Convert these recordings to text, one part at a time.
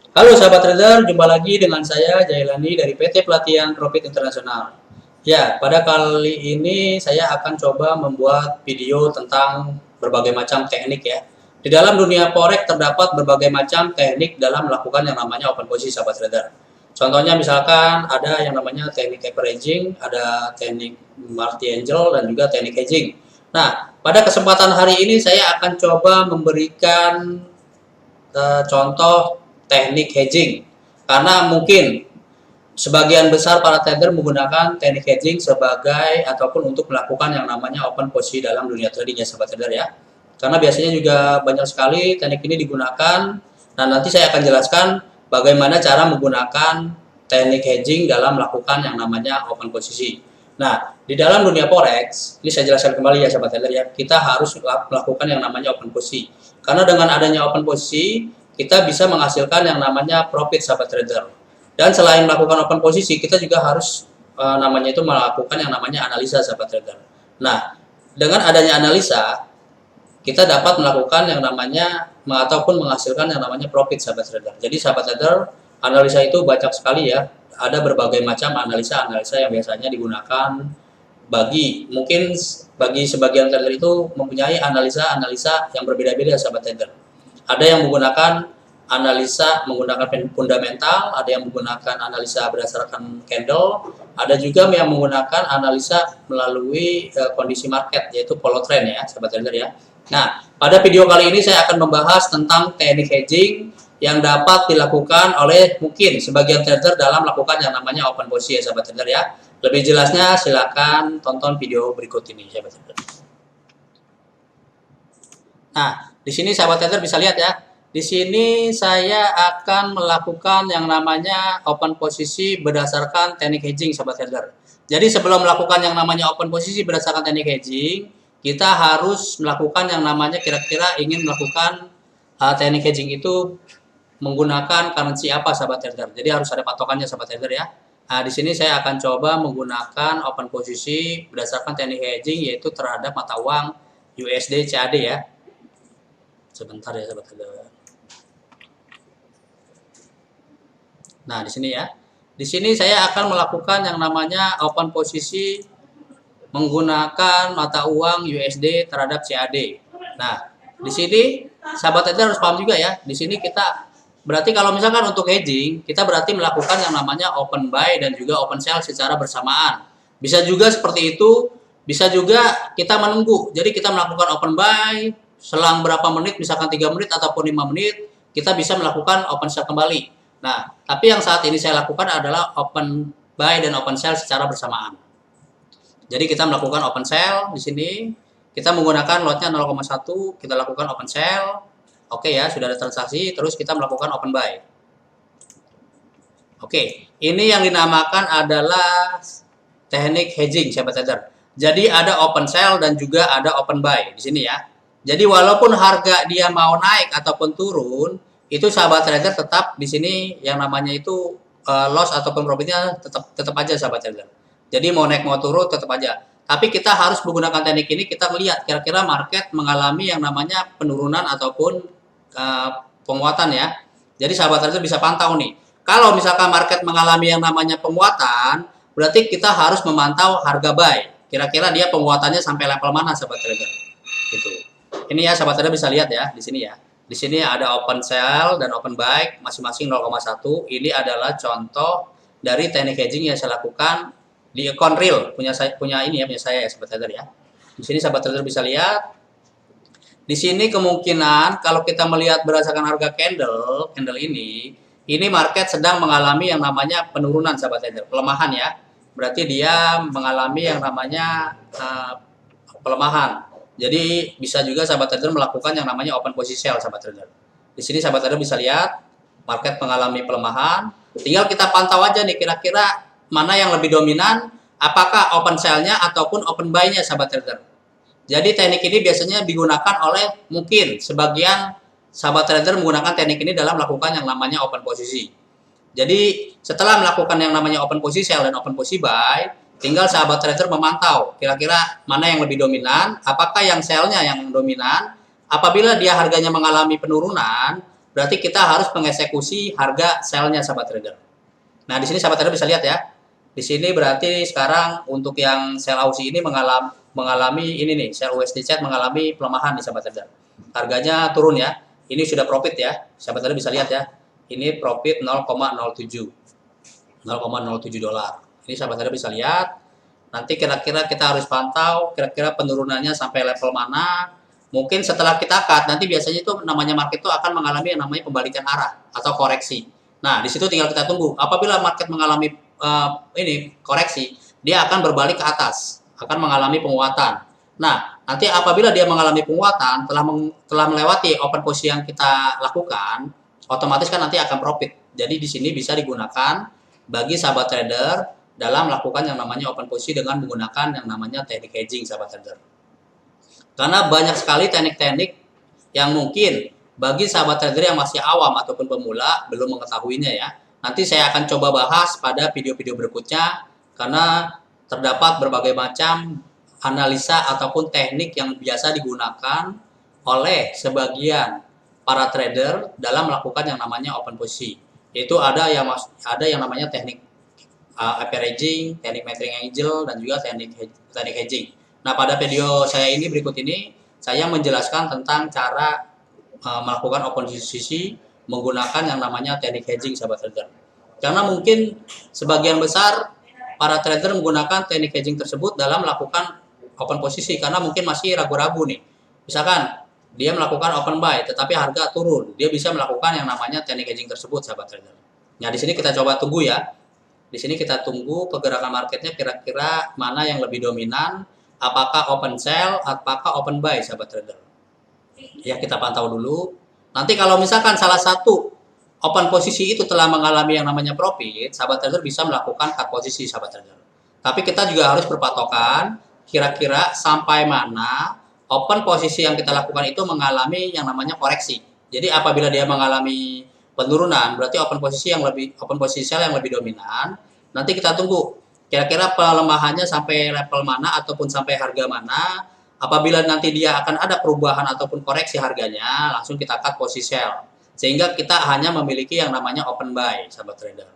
Halo sahabat trader, jumpa lagi dengan saya Jailani dari PT Pelatihan Profit Internasional. Ya, pada kali ini saya akan coba membuat video tentang berbagai macam teknik ya. Di dalam dunia forex terdapat berbagai macam teknik dalam melakukan yang namanya open posisi sahabat trader. Contohnya misalkan ada yang namanya teknik averaging, ada teknik multi angel dan juga teknik hedging. Nah, pada kesempatan hari ini saya akan coba memberikan contoh teknik hedging karena mungkin sebagian besar para trader menggunakan teknik hedging sebagai ataupun untuk melakukan yang namanya open posisi dalam dunia trading ya sahabat trader ya, karena biasanya juga banyak sekali teknik ini digunakan. Nah, nanti saya akan jelaskan bagaimana cara menggunakan teknik hedging dalam melakukan yang namanya open posisi. Nah, di dalam dunia forex ini saya jelaskan kembali ya sahabat trader ya, kita harus melakukan yang namanya open posisi karena dengan adanya open posisi kita bisa menghasilkan yang namanya profit sahabat trader. Dan selain melakukan open posisi, kita juga harus namanya itu melakukan yang namanya analisa sahabat trader. Nah, dengan adanya analisa, kita dapat melakukan yang namanya ataupun menghasilkan yang namanya profit sahabat trader. Jadi sahabat trader, analisa itu banyak sekali ya. Ada berbagai macam analisa-analisa yang biasanya digunakan mungkin bagi sebagian trader itu mempunyai analisa-analisa yang berbeda-beda sahabat trader. Ada yang menggunakan analisa menggunakan fundamental, ada yang menggunakan analisa berdasarkan candle, ada juga yang menggunakan analisa melalui kondisi market, yaitu follow trend ya, sahabat trader ya. Nah, pada video kali ini saya akan membahas tentang teknik hedging yang dapat dilakukan oleh mungkin sebagian trader dalam melakukan yang namanya open posisi ya, sahabat trader ya. Lebih jelasnya silakan tonton video berikut ini, sahabat trader. Nah, di sini sahabat trader bisa lihat ya. Di sini saya akan melakukan yang namanya open posisi berdasarkan teknik hedging sahabat trader. Jadi sebelum melakukan yang namanya open posisi berdasarkan teknik hedging, kita harus melakukan yang namanya kira-kira ingin melakukan teknik hedging itu menggunakan currency apa sahabat trader. Jadi harus ada patokannya sahabat trader ya. Nah, di sini saya akan coba menggunakan open posisi berdasarkan teknik hedging yaitu terhadap mata uang USD CAD ya. Sebentar ya sahabat trader. Nah, di sini ya. Di sini saya akan melakukan yang namanya open posisi menggunakan mata uang USD terhadap CAD. Nah, di sini sahabat trader harus paham juga ya. Di sini kita berarti kalau misalkan untuk hedging, kita berarti melakukan yang namanya open buy dan juga open sell secara bersamaan. Bisa juga seperti itu, bisa juga kita menunggu. Jadi kita melakukan open buy selang berapa menit, misalkan 3 menit ataupun 5 menit, kita bisa melakukan open sell kembali. Nah, tapi yang saat ini saya lakukan adalah open buy dan open sell secara bersamaan. Jadi kita melakukan open sell di sini, kita menggunakan lotnya 0,1, kita lakukan open sell. Oke ya, sudah ada transaksi, terus kita melakukan open buy. Oke, ini yang dinamakan adalah teknik hedging sahabat trader. Jadi ada open sell dan juga ada open buy di sini ya. Jadi walaupun harga dia mau naik ataupun turun, itu sahabat trader tetap di sini yang namanya itu loss ataupun profitnya tetap aja sahabat trader. Jadi mau naik mau turun tetap aja. Tapi kita harus menggunakan teknik ini, kita melihat kira-kira market mengalami yang namanya penurunan ataupun penguatan ya. Jadi sahabat trader bisa pantau nih. Kalau misalkan market mengalami yang namanya penguatan, berarti kita harus memantau harga buy. Kira-kira dia penguatannya sampai level mana sahabat trader. Gitu. Ini ya sahabat trader bisa lihat ya di sini ya. Di sini ada open sell dan open buy masing-masing 0,1. Ini adalah contoh dari teknik hedging yang saya lakukan di account real punya ini ya, punya saya ya sahabat trader ya. Di sini sahabat trader bisa lihat. Di sini kemungkinan kalau kita melihat berdasarkan harga candle ini market sedang mengalami yang namanya penurunan sahabat trader, pelemahan ya. Berarti dia mengalami yang namanya pelemahan. Jadi bisa juga sahabat trader melakukan yang namanya open posisi sell sahabat trader. Di sini sahabat trader bisa lihat market mengalami pelemahan. Tinggal kita pantau aja nih kira-kira mana yang lebih dominan, apakah open sell-nya ataupun open buy-nya sahabat trader. Jadi teknik ini biasanya digunakan oleh mungkin sebagian sahabat trader menggunakan teknik ini dalam melakukan yang namanya open posisi. Jadi setelah melakukan yang namanya open posisi sell dan open posisi buy, tinggal sahabat trader memantau kira-kira mana yang lebih dominan, apakah yang sell-nya yang dominan. Apabila dia harganya mengalami penurunan, berarti kita harus mengeksekusi harga sell-nya sahabat trader. Nah, di sini sahabat trader bisa lihat ya. Di sini berarti sekarang untuk yang sell Aussie ini mengalami ini nih, sell USD CAD mengalami pelemahan nih sahabat trader. Harganya turun ya. Ini sudah profit ya. Sahabat trader bisa lihat ya. Ini profit 0,07 dolar. Ini sahabat trader bisa lihat. Nanti kira-kira kita harus pantau kira-kira penurunannya sampai level mana. Mungkin setelah kita cut, nanti biasanya itu namanya market itu akan mengalami yang namanya pembalikan arah atau koreksi. Nah, di situ tinggal kita tunggu. Apabila market mengalami ini koreksi, dia akan berbalik ke atas, akan mengalami penguatan. Nah, nanti apabila dia mengalami penguatan, telah melewati open posisi yang kita lakukan, otomatis kan nanti akan profit. Jadi di sini bisa digunakan bagi sahabat trader dalam melakukan yang namanya open posisi dengan menggunakan yang namanya teknik hedging sahabat trader. Karena banyak sekali teknik-teknik yang mungkin bagi sahabat trader yang masih awam ataupun pemula belum mengetahuinya ya. Nanti saya akan coba bahas pada video-video berikutnya karena terdapat berbagai macam analisa ataupun teknik yang biasa digunakan oleh sebagian para trader dalam melakukan yang namanya open posisi. Itu ada yang namanya teknik averaging, teknik metering angel dan juga teknik hedging. Nah, pada video saya ini berikut ini saya menjelaskan tentang cara melakukan open posisi menggunakan yang namanya teknik hedging sahabat trader. Karena mungkin sebagian besar para trader menggunakan teknik hedging tersebut dalam melakukan open posisi karena mungkin masih ragu-ragu nih. Misalkan dia melakukan open buy tetapi harga turun, dia bisa melakukan yang namanya teknik hedging tersebut sahabat trader. Nah, di sini kita coba tunggu ya. Di sini kita tunggu pergerakan marketnya kira-kira mana yang lebih dominan, apakah open sell, apakah open buy sahabat trader. Ya, kita pantau dulu. Nanti kalau misalkan salah satu open posisi itu telah mengalami yang namanya profit, sahabat trader bisa melakukan cut posisi sahabat trader. Tapi kita juga harus berpatokan kira-kira sampai mana open posisi yang kita lakukan itu mengalami yang namanya koreksi. Jadi apabila dia mengalami penurunan, berarti open posisi sell yang lebih dominan. Nanti kita tunggu kira-kira pelemahannya sampai level mana ataupun sampai harga mana. Apabila nanti dia akan ada perubahan ataupun koreksi harganya, langsung kita cut posisi sell. Sehingga kita hanya memiliki yang namanya open buy, sahabat trader.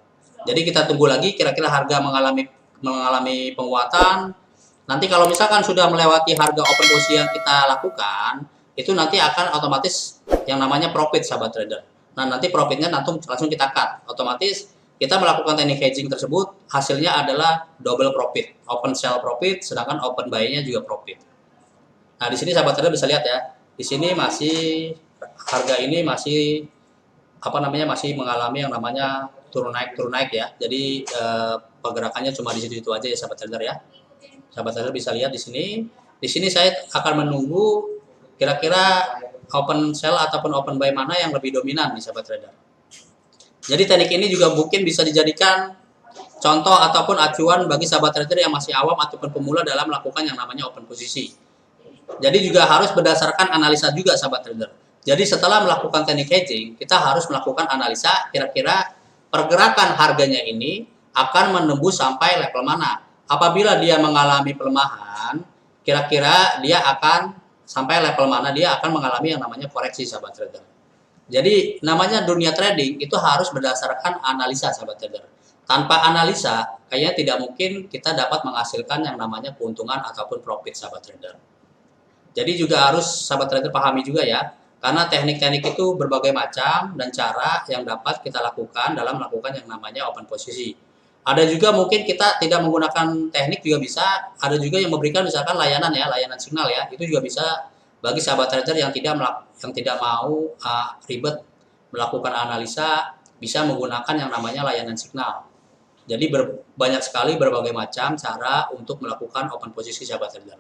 Jadi kita tunggu lagi kira-kira harga mengalami penguatan. Nanti kalau misalkan sudah melewati harga open posisi yang kita lakukan, itu nanti akan otomatis yang namanya profit, sahabat trader. Nah, nanti profitnya langsung kita cut. Otomatis kita melakukan teknik hedging tersebut, hasilnya adalah double profit. Open sell profit, sedangkan open buy-nya juga profit. Nah, di sini sahabat trader bisa lihat ya. Di sini masih harga ini masih masih mengalami yang namanya turun naik ya. Jadi pergerakannya cuma di situ-situ aja ya sahabat trader ya. Sahabat trader bisa lihat di sini. Di sini saya akan menunggu kira-kira open sell ataupun open buy mana yang lebih dominan nih sahabat trader. Jadi teknik ini juga mungkin bisa dijadikan contoh ataupun acuan bagi sahabat trader yang masih awam ataupun pemula dalam melakukan yang namanya open posisi. Jadi juga harus berdasarkan analisa juga sahabat trader. Jadi setelah melakukan teknik hedging, kita harus melakukan analisa kira-kira pergerakan harganya ini akan menembus sampai level mana. Apabila dia mengalami pelemahan, kira-kira dia akan sampai level mana dia akan mengalami yang namanya koreksi sahabat trader. Jadi namanya dunia trading itu harus berdasarkan analisa sahabat trader. Tanpa analisa, kayaknya tidak mungkin kita dapat menghasilkan yang namanya keuntungan ataupun profit sahabat trader. Jadi juga harus sahabat trader pahami juga ya, karena teknik-teknik itu berbagai macam dan cara yang dapat kita lakukan dalam melakukan yang namanya open posisi. Ada juga mungkin kita tidak menggunakan teknik juga bisa, ada juga yang memberikan misalkan layanan signal ya, itu juga bisa bagi sahabat trader yang tidak mau ribet melakukan analisa, bisa menggunakan yang namanya layanan signal. Jadi banyak sekali berbagai macam cara untuk melakukan open posisi sahabat trader.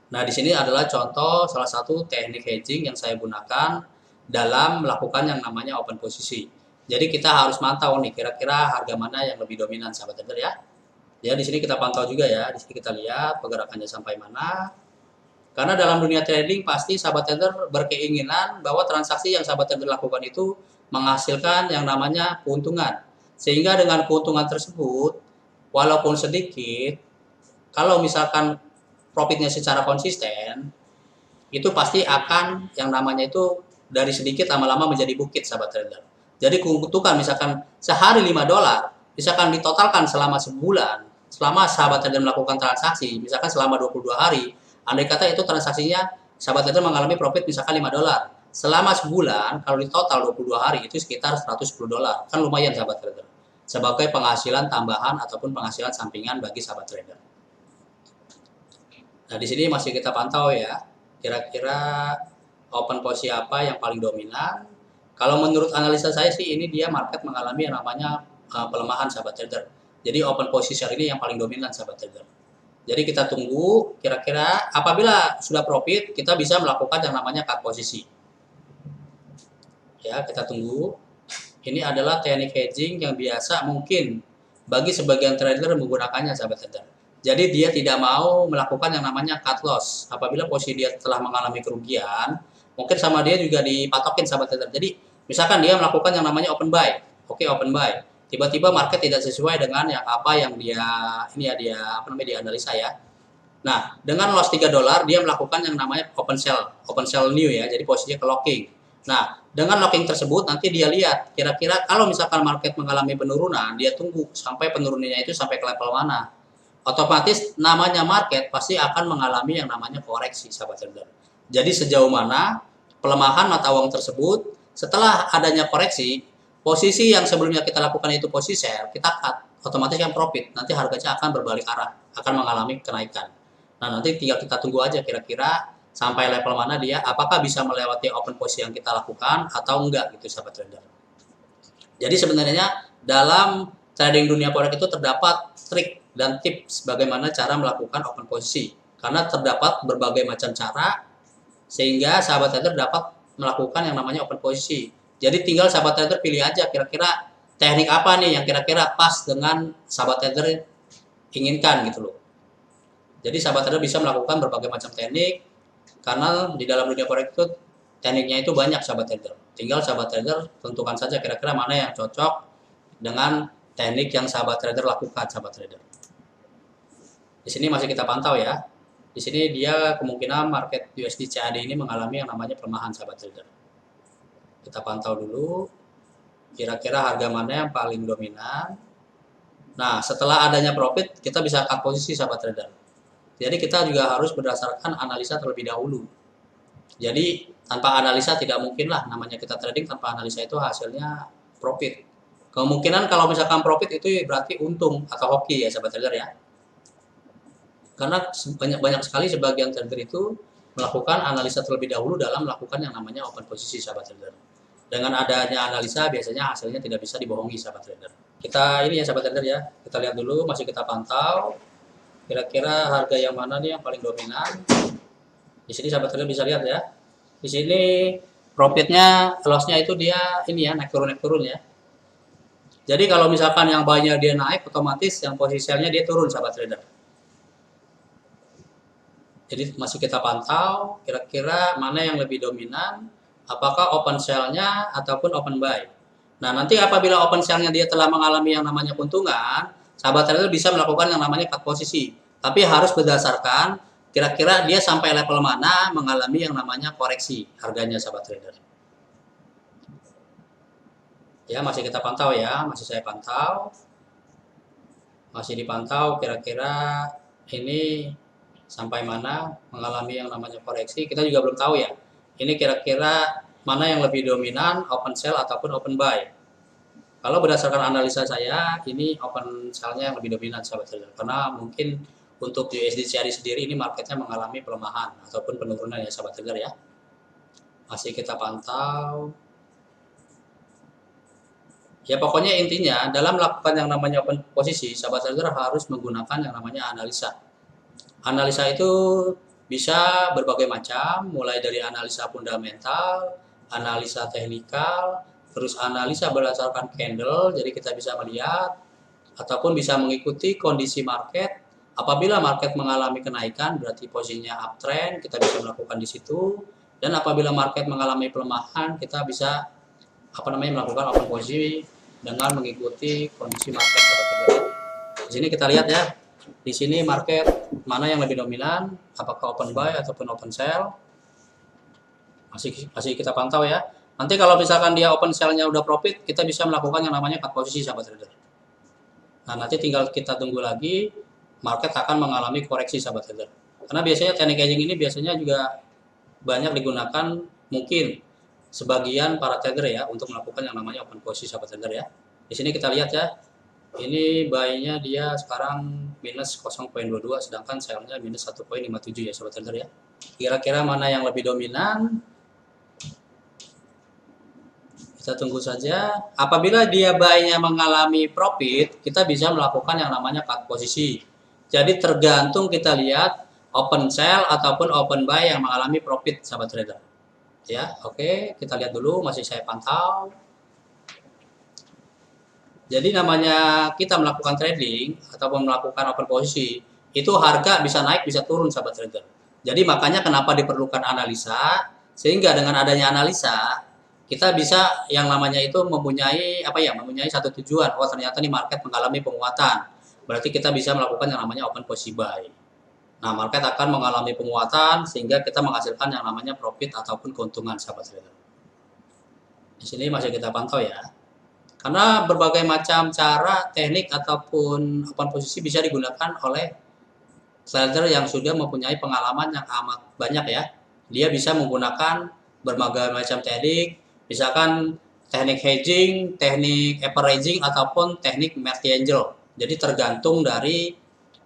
Nah, di sini adalah contoh salah satu teknik hedging yang saya gunakan dalam melakukan yang namanya open posisi. Jadi kita harus mantau nih kira-kira harga mana yang lebih dominan sahabat trader ya. Ya, di sini kita pantau juga ya. Di sini kita lihat pergerakannya sampai mana. Karena dalam dunia trading pasti sahabat trader berkeinginan bahwa transaksi yang sahabat trader lakukan itu menghasilkan yang namanya keuntungan. Sehingga dengan keuntungan tersebut, walaupun sedikit, kalau misalkan profitnya secara konsisten, itu pasti akan yang namanya itu dari sedikit lama-lama menjadi bukit, sahabat trader. Jadi keuntungan misalkan sehari $5, misalkan ditotalkan selama sebulan, selama sahabat trader melakukan transaksi, misalkan selama 22 hari, andai kata itu transaksinya sahabat trader mengalami profit misalkan $5. Selama sebulan, kalau di total 22 hari itu sekitar $110. Kan lumayan sahabat trader. Sebagai penghasilan tambahan ataupun penghasilan sampingan bagi sahabat trader. Nah, di sini masih kita pantau ya. Kira-kira open posisi apa yang paling dominan? Kalau menurut analisa saya sih ini dia market mengalami yang namanya pelemahan sahabat trader. Jadi open posisi ini yang paling dominan sahabat trader. Jadi kita tunggu kira-kira apabila sudah profit kita bisa melakukan yang namanya cut posisi. Ya, kita tunggu. Ini adalah teknik hedging yang biasa mungkin bagi sebagian trader menggunakannya sahabat trader. Jadi dia tidak mau melakukan yang namanya cut loss. Apabila posisi dia telah mengalami kerugian, mungkin sama dia juga dipatokin sahabat trader. Jadi misalkan dia melakukan yang namanya open buy. Oke, open buy. Tiba-tiba market tidak sesuai dengan yang apa yang dia dia analisa ya. Nah, dengan loss $3 dia melakukan yang namanya open sell new ya. Jadi posisinya ke locking. Nah, dengan locking tersebut nanti dia lihat kira-kira kalau misalkan market mengalami penurunan, dia tunggu sampai penurunannya itu sampai ke level mana. Otomatis namanya market pasti akan mengalami yang namanya koreksi sahabat trader. Jadi sejauh mana pelemahan mata uang tersebut setelah adanya koreksi, posisi yang sebelumnya kita lakukan itu posisi sell, kita cut, otomatis yang profit, nanti harganya akan berbalik arah, akan mengalami kenaikan. Nah, nanti tinggal kita tunggu aja kira-kira sampai level mana dia, apakah bisa melewati open posisi yang kita lakukan atau enggak gitu sahabat trader. Jadi sebenarnya dalam trading dunia forex itu terdapat trik dan tips bagaimana cara melakukan open posisi. Karena terdapat berbagai macam cara sehingga sahabat trader dapat melakukan yang namanya open posisi. Jadi tinggal sahabat trader pilih aja kira-kira teknik apa nih yang kira-kira pas dengan sahabat trader inginkan gitu loh. Jadi sahabat trader bisa melakukan berbagai macam teknik karena di dalam dunia forex itu tekniknya itu banyak sahabat trader. Tinggal sahabat trader tentukan saja kira-kira mana yang cocok dengan teknik yang sahabat trader lakukan sahabat trader. Di sini masih kita pantau ya. Di sini dia kemungkinan market USD CAD ini mengalami yang namanya pelemahan sahabat trader. Kita pantau dulu kira-kira harga mana yang paling dominan. Nah, setelah adanya profit kita bisa cut posisi sahabat trader. Jadi kita juga harus berdasarkan analisa terlebih dahulu. Jadi tanpa analisa tidak mungkin lah namanya kita trading tanpa analisa itu hasilnya profit. Kemungkinan kalau misalkan profit itu berarti untung atau hoki ya sahabat trader ya. Karena banyak sekali sebagian trader itu melakukan analisa terlebih dahulu dalam melakukan yang namanya open posisi sahabat trader. Dengan adanya analisa biasanya hasilnya tidak bisa dibohongi sahabat trader. Kita ini ya sahabat trader ya, kita lihat dulu masih kita pantau kira-kira harga yang mana nih yang paling dominan. Di sini sahabat trader bisa lihat ya. Di sini profitnya, lossnya itu dia ini ya naik turun ya. Jadi kalau misalkan yang buy-nya dia naik, otomatis yang posisi sell-nya dia turun sahabat trader. Jadi masih kita pantau kira-kira mana yang lebih dominan, apakah open sell-nya ataupun open buy. Nah, nanti apabila open sell-nya dia telah mengalami yang namanya keuntungan, sahabat trader bisa melakukan yang namanya cut posisi. Tapi harus berdasarkan kira-kira dia sampai level mana mengalami yang namanya koreksi harganya sahabat trader. Ya, masih kita pantau ya, masih saya pantau. Masih dipantau kira-kira ini sampai mana mengalami yang namanya koreksi, kita juga belum tahu ya. Ini kira-kira mana yang lebih dominan, open sell ataupun open buy. Kalau berdasarkan analisa saya, ini open sell-nya yang lebih dominan sahabat trader. Karena mungkin untuk USD CAD sendiri ini marketnya mengalami pelemahan ataupun penurunan ya sahabat trader ya. Masih kita pantau. Ya pokoknya intinya dalam melakukan yang namanya open posisi, sahabat trader harus menggunakan yang namanya analisa. Analisa itu bisa berbagai macam, mulai dari analisa fundamental, analisa teknikal, terus analisa berdasarkan candle, jadi kita bisa melihat, ataupun bisa mengikuti kondisi market. Apabila market mengalami kenaikan, berarti posisinya uptrend, kita bisa melakukan di situ. Dan apabila market mengalami pelemahan, kita bisa melakukan open posisi dengan mengikuti kondisi market. Di sini kita lihat ya. Di sini market mana yang lebih dominan, apakah open buy ataupun open sell. Masih kita pantau ya. Nanti kalau misalkan dia open sell-nya udah profit, kita bisa melakukan yang namanya cut posisi sahabat trader. Nah, nanti tinggal kita tunggu lagi, market akan mengalami koreksi sahabat trader. Karena biasanya teknik hedging ini biasanya juga banyak digunakan mungkin sebagian para trader ya untuk melakukan yang namanya open posisi sahabat trader ya. Di sini kita lihat ya, ini buy-nya dia sekarang minus 0,22 sedangkan sell-nya minus 1,57 ya sahabat trader ya. Kira-kira mana yang lebih dominan? Kita tunggu saja. Apabila dia buy-nya mengalami profit, kita bisa melakukan yang namanya cut posisi. Jadi tergantung kita lihat open sell ataupun open buy yang mengalami profit sahabat trader. Ya, oke, kita lihat dulu, masih saya pantau. Jadi namanya kita melakukan trading ataupun melakukan open posisi, itu harga bisa naik bisa turun sahabat trader. Jadi makanya kenapa diperlukan analisa, sehingga dengan adanya analisa kita bisa yang namanya itu mempunyai satu tujuan. Oh, ternyata nih market mengalami penguatan. Berarti kita bisa melakukan yang namanya open posisi buy. Nah, market akan mengalami penguatan sehingga kita menghasilkan yang namanya profit ataupun keuntungan sahabat trader. Di sini masih kita pantau ya. Karena berbagai macam cara, teknik ataupun open posisi bisa digunakan oleh trader yang sudah mempunyai pengalaman yang amat banyak ya. Dia bisa menggunakan berbagai macam teknik, misalkan teknik hedging, teknik averaging, ataupun teknik Martingale. Jadi tergantung dari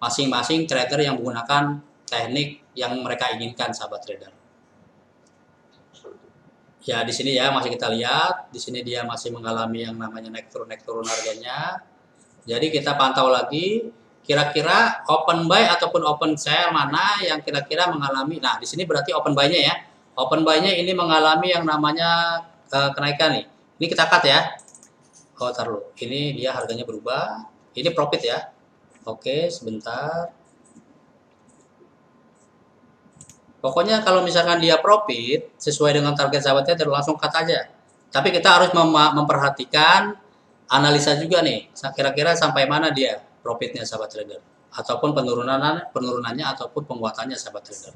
masing-masing trader yang menggunakan teknik yang mereka inginkan, sahabat trader. Ya, di sini ya masih kita lihat, di sini dia masih mengalami yang namanya naik turun harganya. Jadi kita pantau lagi, kira-kira open buy ataupun open sell mana yang kira-kira mengalami. Nah, di sini berarti open buy-nya ya. Open buy-nya ini mengalami yang namanya kenaikan nih. Ini kita cut ya. Oh, taruh. Ini dia harganya berubah. Ini profit ya. Oke, sebentar. Pokoknya kalau misalkan dia profit sesuai dengan target sahabatnya, terus langsung cut aja. Tapi kita harus memperhatikan analisa juga nih. Kira-kira sampai mana dia profitnya sahabat trader, ataupun penurunannya ataupun penguatannya sahabat trader.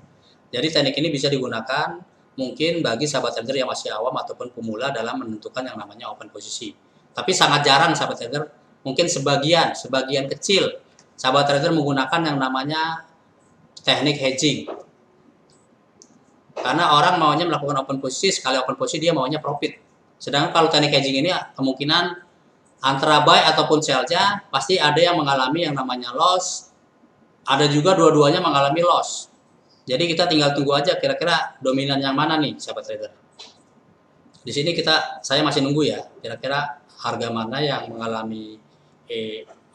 Jadi teknik ini bisa digunakan mungkin bagi sahabat trader yang masih awam ataupun pemula dalam menentukan yang namanya open posisi. Tapi sangat jarang sahabat trader, mungkin sebagian kecil sahabat trader menggunakan yang namanya teknik hedging. Karena orang maunya melakukan open posisi, sekali open posisi dia maunya profit. Sedangkan kalau teknik hedging ini kemungkinan antara buy ataupun sell-nya pasti ada yang mengalami yang namanya loss, ada juga dua-duanya mengalami loss. Jadi kita tinggal tunggu aja kira-kira dominan yang mana nih sahabat trader. Di sini saya masih nunggu ya, kira-kira harga mana yang mengalami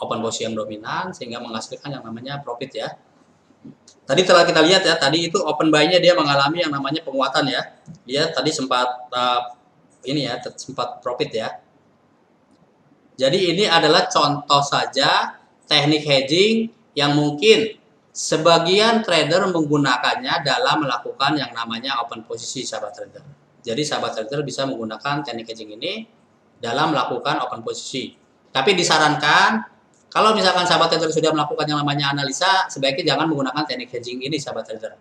open posisi yang dominan sehingga menghasilkan yang namanya profit ya. Tadi telah kita lihat ya, tadi itu open buy-nya dia mengalami yang namanya penguatan ya. Dia tadi sempat sempat profit ya. Jadi ini adalah contoh saja teknik hedging yang mungkin sebagian trader menggunakannya dalam melakukan yang namanya open posisi sahabat trader. Jadi sahabat trader bisa menggunakan teknik hedging ini dalam melakukan open posisi. Tapi disarankan kalau misalkan sahabat trader sudah melakukan yang namanya analisa, sebaiknya jangan menggunakan teknik hedging ini sahabat trader.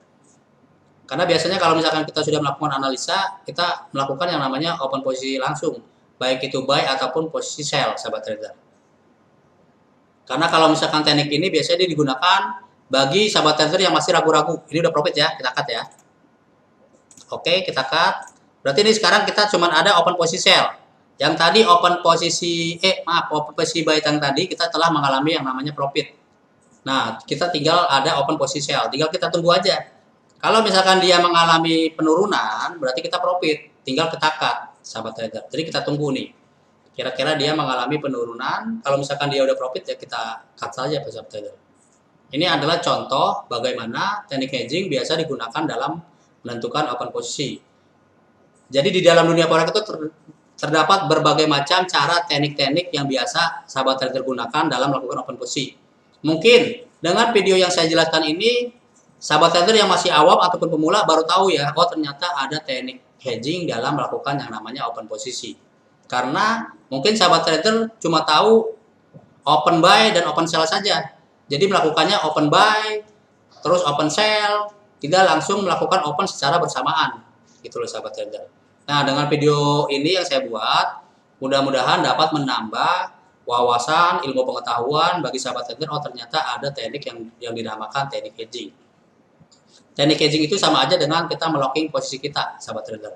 Karena biasanya kalau misalkan kita sudah melakukan analisa, kita melakukan yang namanya open posisi langsung, baik itu buy ataupun posisi sell sahabat trader. Karena kalau misalkan teknik ini biasanya digunakan bagi sahabat trader yang masih ragu-ragu. Ini udah profit ya, kita cut ya. Oke, kita cut. Berarti ini sekarang kita cuma ada open posisi sell. Yang tadi open posisi buy yang tadi kita telah mengalami yang namanya profit. Nah, kita tinggal ada open posisi sell. Tinggal kita tunggu aja. Kalau misalkan dia mengalami penurunan, berarti kita profit. Tinggal kita cut, sahabat trader. Jadi kita tunggu nih. Kira-kira dia mengalami penurunan. Kalau misalkan dia udah profit ya kita cut saja, sahabat trader. Ini adalah contoh bagaimana teknik hedging biasa digunakan dalam menentukan open posisi. Jadi di dalam dunia forex itu terdapat berbagai macam cara teknik-teknik yang biasa sahabat trader gunakan dalam melakukan open posisi. Mungkin dengan video yang saya jelaskan ini, sahabat trader yang masih awam ataupun pemula baru tahu ya, oh ternyata ada teknik hedging dalam melakukan yang namanya open posisi. Karena mungkin sahabat trader cuma tahu open buy dan open sell saja. Jadi melakukannya open buy, terus open sell, tidak langsung melakukan open secara bersamaan. gitu loh sahabat trader. Nah, dengan video ini yang saya buat, mudah-mudahan dapat menambah wawasan, ilmu pengetahuan bagi sahabat trader. Oh, ternyata ada teknik yang dinamakan teknik hedging. Teknik hedging itu sama aja dengan kita melocking posisi kita, sahabat trader.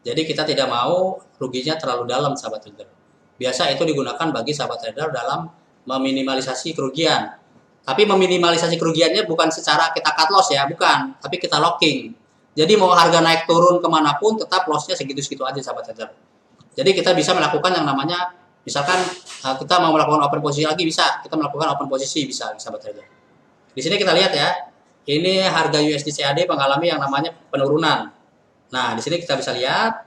Jadi kita tidak mau ruginya terlalu dalam, sahabat trader. Biasa itu digunakan bagi sahabat trader dalam meminimalisasi kerugian. Tapi meminimalisasi kerugiannya bukan secara kita cut loss ya, bukan. Tapi kita locking. Jadi mau harga naik turun kemanapun tetap lossnya segitu-segitu aja, sahabat trader. Jadi kita bisa melakukan yang namanya, misalkan kita mau melakukan open posisi lagi bisa, kita melakukan open posisi bisa, sahabat trader. Di sini kita lihat ya, ini harga USD CAD mengalami yang namanya penurunan. Nah, di sini kita bisa lihat,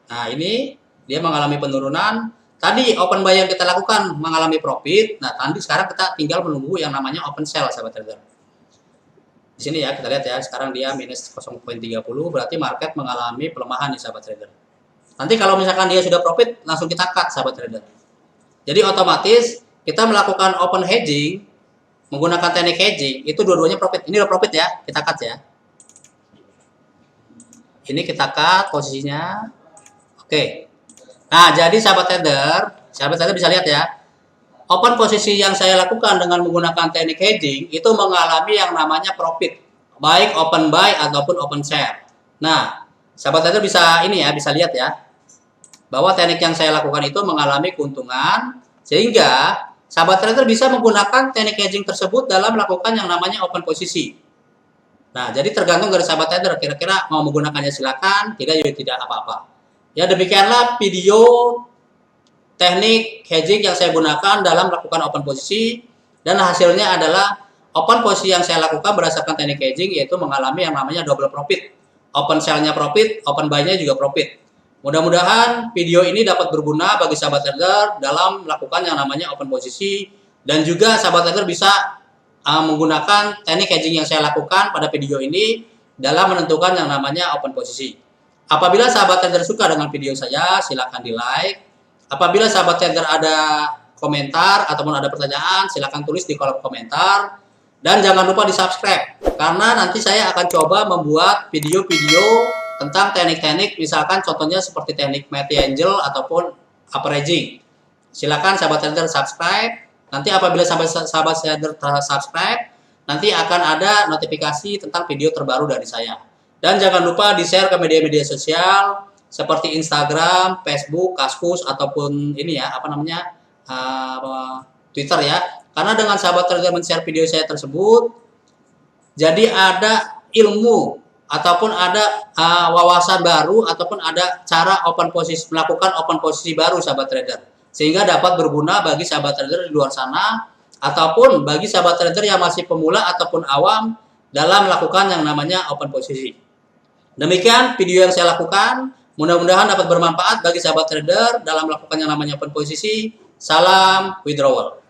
nah ini dia mengalami penurunan. Tadi open buy yang kita lakukan mengalami profit. Nah, tadi sekarang kita tinggal menunggu yang namanya open sell, sahabat trader. Di sini ya, kita lihat ya, sekarang dia minus 0,30, berarti market mengalami pelemahan nih, sahabat trader. Nanti kalau misalkan dia sudah profit, langsung kita cut, sahabat trader. Jadi otomatis kita melakukan open hedging, menggunakan teknik hedging, itu dua-duanya profit. Ini udah profit ya, kita cut ya. Ini kita cut posisinya. Oke. Nah, jadi sahabat trader bisa lihat ya, open posisi yang saya lakukan dengan menggunakan teknik hedging itu mengalami yang namanya profit, baik open buy ataupun open sell. Nah, sahabat trader bisa ini ya, bisa lihat ya, bahwa teknik yang saya lakukan itu mengalami keuntungan, sehingga sahabat trader bisa menggunakan teknik hedging tersebut dalam melakukan yang namanya open posisi. Nah, jadi tergantung dari sahabat trader, kira-kira mau menggunakannya silakan, tidak ya tidak apa-apa. Ya, demikianlah video teknik hedging yang saya gunakan dalam melakukan open posisi, dan hasilnya adalah open posisi yang saya lakukan berdasarkan teknik hedging yaitu mengalami yang namanya double profit. Open sell-nya profit, open buy-nya juga profit. Mudah-mudahan video ini dapat berguna bagi sahabat trader dalam melakukan yang namanya open posisi, dan juga sahabat trader bisa menggunakan teknik hedging yang saya lakukan pada video ini dalam menentukan yang namanya open posisi. Apabila sahabat trader suka dengan video saya, silakan di like. Apabila sahabat trader ada komentar ataupun ada pertanyaan, silakan tulis di kolom komentar. Dan jangan lupa di subscribe, karena nanti saya akan coba membuat video-video tentang teknik-teknik, misalkan contohnya seperti teknik MACD Angel ataupun averaging. Silakan sahabat trader subscribe. Nanti apabila sahabat trader subscribe, nanti akan ada notifikasi tentang video terbaru dari saya. Dan jangan lupa di-share ke media-media sosial seperti Instagram, Facebook, Kaskus, ataupun ini ya, apa namanya, Twitter ya. Karena dengan sahabat trader men-share video saya tersebut, jadi ada ilmu ataupun ada wawasan baru ataupun ada cara open posisi, melakukan open posisi baru sahabat trader, sehingga dapat berguna bagi sahabat trader di luar sana ataupun bagi sahabat trader yang masih pemula ataupun awam dalam melakukan yang namanya open posisi. Demikian video yang saya lakukan, mudah-mudahan dapat bermanfaat bagi sahabat trader dalam melakukan yang namanya open posisi. Salam withdrawal.